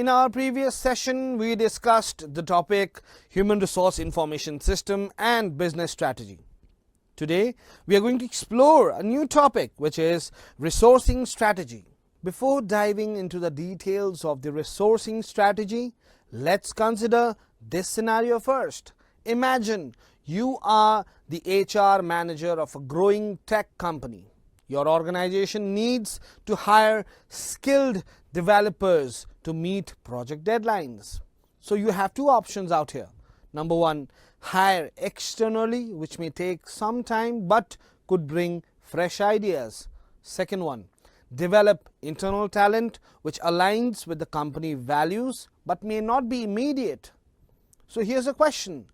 In our previous session, we discussed the topic Human Resource Information System and Business Strategy. Today, we are going to explore a new topic, which is Resourcing Strategy. Before diving into the details of the resourcing strategy, let's consider this scenario first. Imagine you are the HR manager of a growing tech company. Your organization needs to hire skilled developers to meet project deadlines. So you have two options out here. Number one, hire externally, which may take some time but could bring fresh ideas. Second one, develop internal talent which aligns with the company values but may not be immediate. So here's a question.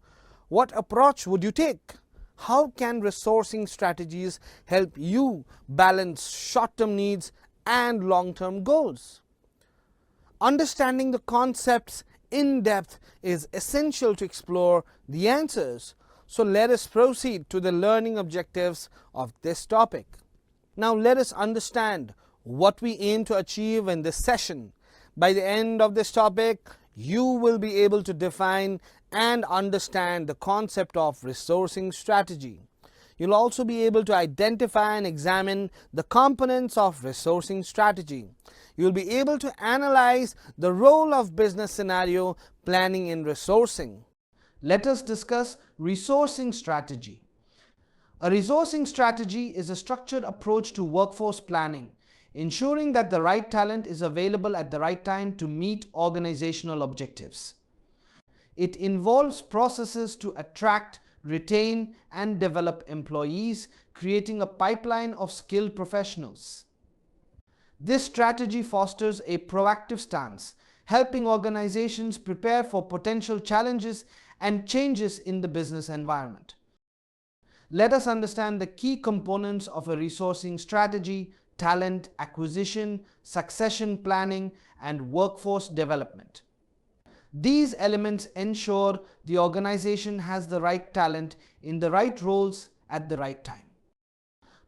What approach would you take? How can resourcing strategies help you balance short-term needs and long-term goals? Understanding the concepts in depth is essential to explore the answers. So let us proceed to the learning objectives of this topic. Now let us understand what we aim to achieve in this session. By the end of this topic, you will be able to define and understand the concept of resourcing strategy. You'll also be able to identify and examine the components of resourcing strategy. You'll be able to analyze the role of business scenario planning in resourcing. Let us discuss resourcing strategy. A resourcing strategy is a structured approach to workforce planning, ensuring that the right talent is available at the right time to meet organizational objectives. It involves processes to attract, retain, and develop employees, creating a pipeline of skilled professionals. This strategy fosters a proactive stance, helping organizations prepare for potential challenges and changes in the business environment. Let us understand the key components of a resourcing strategy: talent acquisition, succession planning, and workforce development. These elements ensure the organization has the right talent in the right roles at the right time.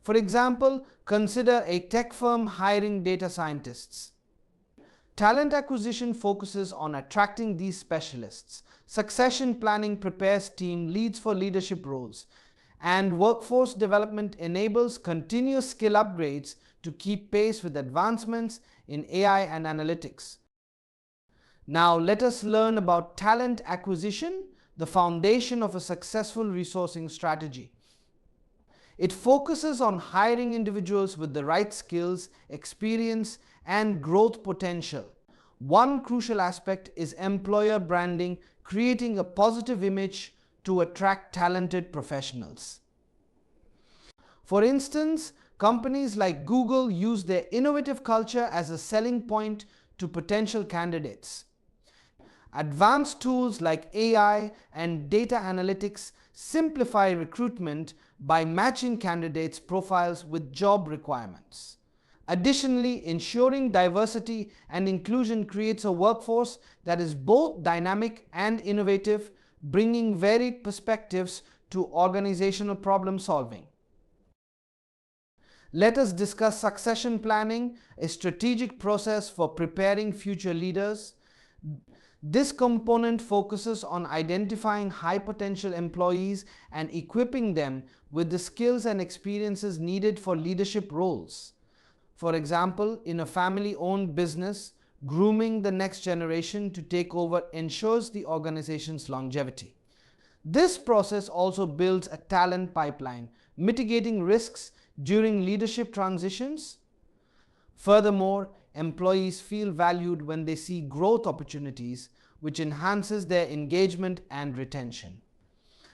For example, consider a tech firm hiring data scientists. Talent acquisition focuses on attracting these specialists. Succession planning prepares team leads for leadership roles. And workforce development enables continuous skill upgrades to keep pace with advancements in AI and analytics. Now let us learn about talent acquisition, the foundation of a successful resourcing strategy. It focuses on hiring individuals with the right skills, experience, and growth potential. One crucial aspect is employer branding, creating a positive image to attract talented professionals. For instance, companies like Google use their innovative culture as a selling point to potential candidates. Advanced tools like AI and data analytics simplify recruitment by matching candidates' profiles with job requirements. Additionally, ensuring diversity and inclusion creates a workforce that is both dynamic and innovative, bringing varied perspectives to organizational problem solving. Let us discuss succession planning, a strategic process for preparing future leaders. This component focuses on identifying high potential employees and equipping them with the skills and experiences needed for leadership roles. For example, in a family-owned business, grooming the next generation to take over ensures the organization's longevity. This process also builds a talent pipeline, mitigating risks during leadership transitions. Furthermore, employees feel valued when they see growth opportunities, which enhances their engagement and retention.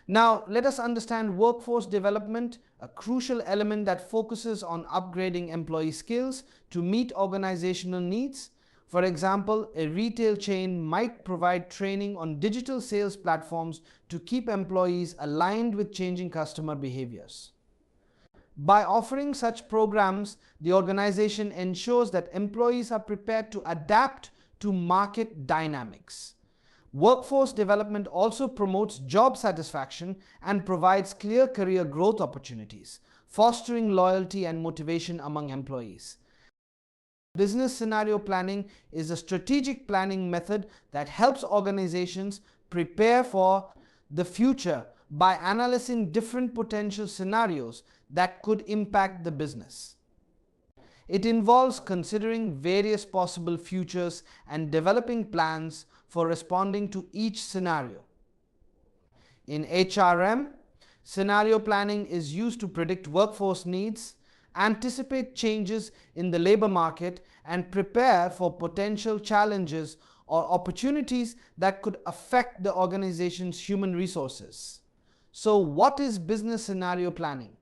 Now, let us understand workforce development, a crucial element that focuses on upgrading employee skills to meet organizational needs. For example, a retail chain might provide training on digital sales platforms to keep employees aligned with changing customer behaviors. By offering such programs, the organization ensures that employees are prepared to adapt to market dynamics. Workforce development also promotes job satisfaction and provides clear career growth opportunities, fostering loyalty and motivation among employees. Business scenario planning is a strategic planning method that helps organizations prepare for the future by analyzing different potential scenarios that could impact the business. It involves considering various possible futures and developing plans for responding to each scenario. In HRM, scenario planning is used to predict workforce needs, anticipate changes in the labor market, and prepare for potential challenges or opportunities that could affect the organization's human resources. So, what is business scenario planning?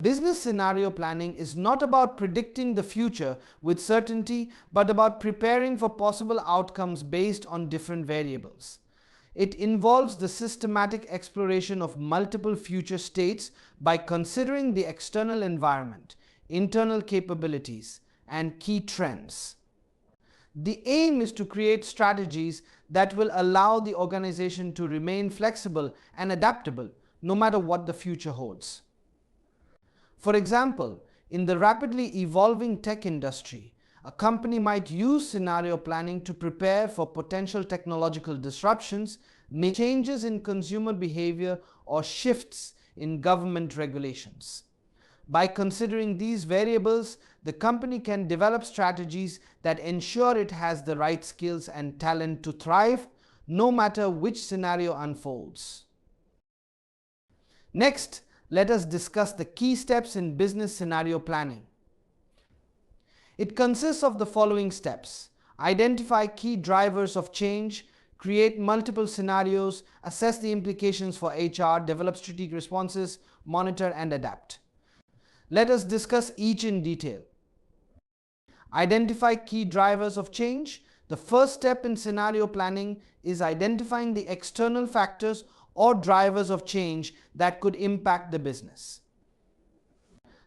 Business scenario planning is not about predicting the future with certainty, but about preparing for possible outcomes based on different variables. It involves the systematic exploration of multiple future states by considering the external environment, internal capabilities, and key trends. The aim is to create strategies that will allow the organization to remain flexible and adaptable no matter what the future holds. For example, in the rapidly evolving tech industry, a company might use scenario planning to prepare for potential technological disruptions, changes in consumer behavior, or shifts in government regulations. By considering these variables, the company can develop strategies that ensure it has the right skills and talent to thrive, no matter which scenario unfolds. Next, let us discuss the key steps in business scenario planning. It consists of the following steps: identify key drivers of change, create multiple scenarios, assess the implications for HR, develop strategic responses, monitor and adapt. Let us discuss each in detail. Identify key drivers of change. The first step in scenario planning is identifying the external factors or drivers of change that could impact the business.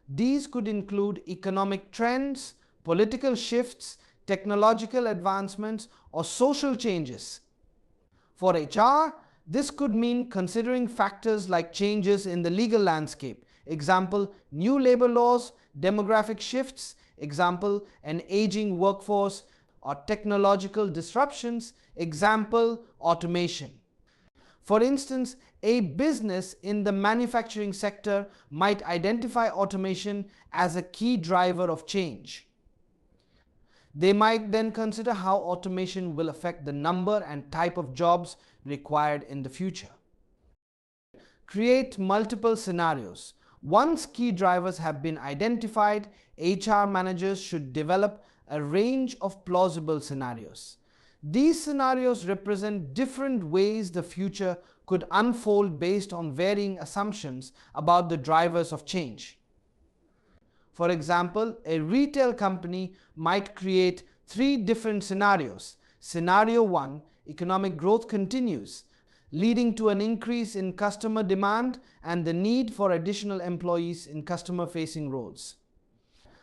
These could include economic trends, political shifts, technological advancements, or social changes. For HR, this could mean considering factors like changes in the legal landscape, example, new labor laws, demographic shifts, example, an aging workforce, or technological disruptions, example, automation. For instance, a business in the manufacturing sector might identify automation as a key driver of change. They might then consider how automation will affect the number and type of jobs required in the future. Create multiple scenarios. Once key drivers have been identified, HR managers should develop a range of plausible scenarios. These scenarios represent different ways the future could unfold based on varying assumptions about the drivers of change. For example, a retail company might create 3 different scenarios. Scenario 1, economic growth continues, leading to an increase in customer demand and the need for additional employees in customer-facing roles.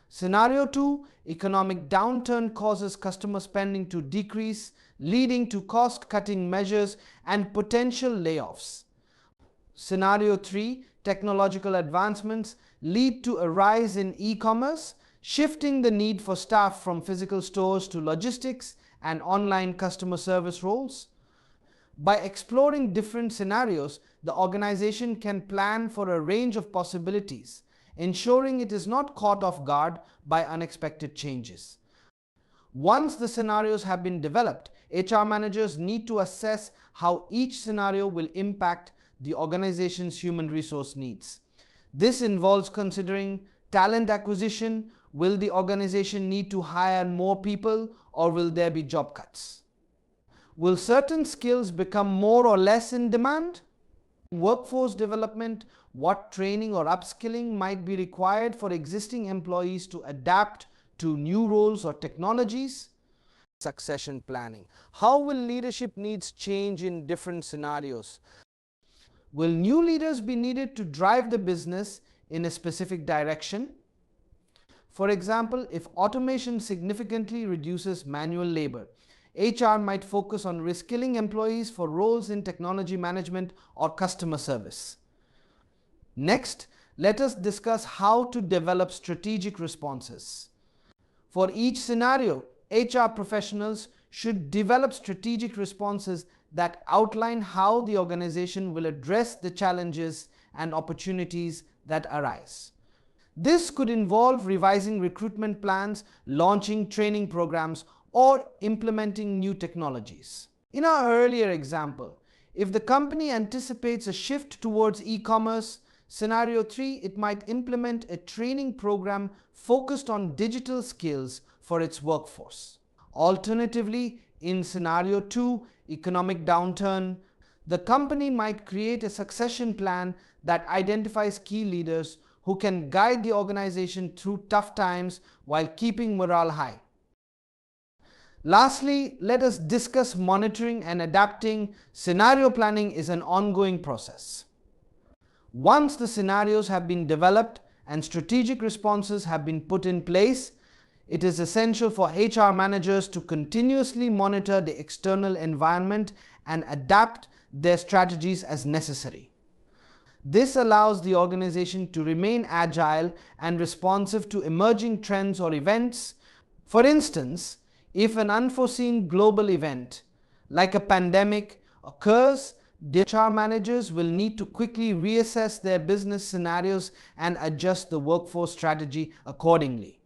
Scenario 2, economic downturn causes customer spending to decrease, leading to cost-cutting measures and potential layoffs. Scenario 3, technological advancements lead to a rise in e-commerce, shifting the need for staff from physical stores to logistics and online customer service roles. By exploring different scenarios, the organization can plan for a range of possibilities, ensuring it is not caught off guard by unexpected changes. Once the scenarios have been developed, HR managers need to assess how each scenario will impact the organization's human resource needs. This involves considering talent acquisition. Will the organization need to hire more people, or will there be job cuts? Will certain skills become more or less in demand? Workforce development, what training or upskilling might be required for existing employees to adapt to new roles or technologies? Succession planning. How will leadership needs change in different scenarios? Will new leaders be needed to drive the business in a specific direction? For example, if automation significantly reduces manual labor, HR might focus on reskilling employees for roles in technology management or customer service. Next, let us discuss how to develop strategic responses. For each scenario, HR professionals should develop strategic responses that outline how the organization will address the challenges and opportunities that arise. This could involve revising recruitment plans, launching training programs, or implementing new technologies. In our earlier example, if the company anticipates a shift towards e-commerce, scenario 3, it might implement a training program focused on digital skills for its workforce. Alternatively, in scenario 2, economic downturn, the company might create a succession plan that identifies key leaders who can guide the organization through tough times while keeping morale high. Lastly, let us discuss monitoring and adapting. Scenario planning is an ongoing process. Once the scenarios have been developed and strategic responses have been put in place, it is essential for HR managers to continuously monitor the external environment and adapt their strategies as necessary. This allows the organization to remain agile and responsive to emerging trends or events. For instance, if an unforeseen global event, like a pandemic, occurs, HR managers will need to quickly reassess their business scenarios and adjust the workforce strategy accordingly,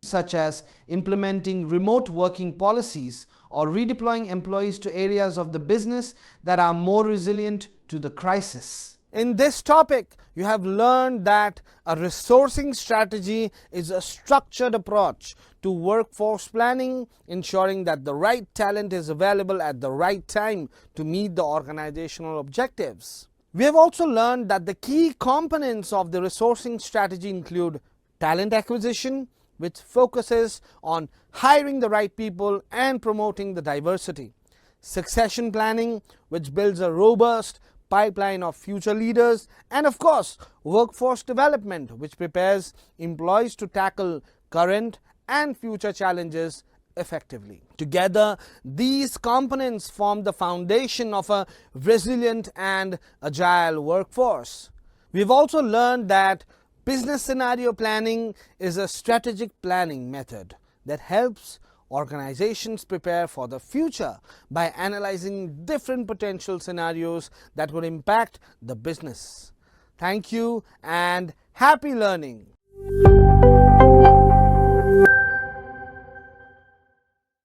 such as implementing remote working policies or redeploying employees to areas of the business that are more resilient to the crisis. In this topic, you have learned that a resourcing strategy is a structured approach to workforce planning, ensuring that the right talent is available at the right time to meet the organizational objectives. We have also learned that the key components of the resourcing strategy include talent acquisition, which focuses on hiring the right people and promoting the diversity; succession planning, which builds a robust pipeline of future leaders; and of course, workforce development, which prepares employees to tackle current and future challenges effectively. Together, these components form the foundation of a resilient and agile workforce. We've also learned that business scenario planning is a strategic planning method that helps organizations prepare for the future by analyzing different potential scenarios that would impact the business. Thank you and happy learning.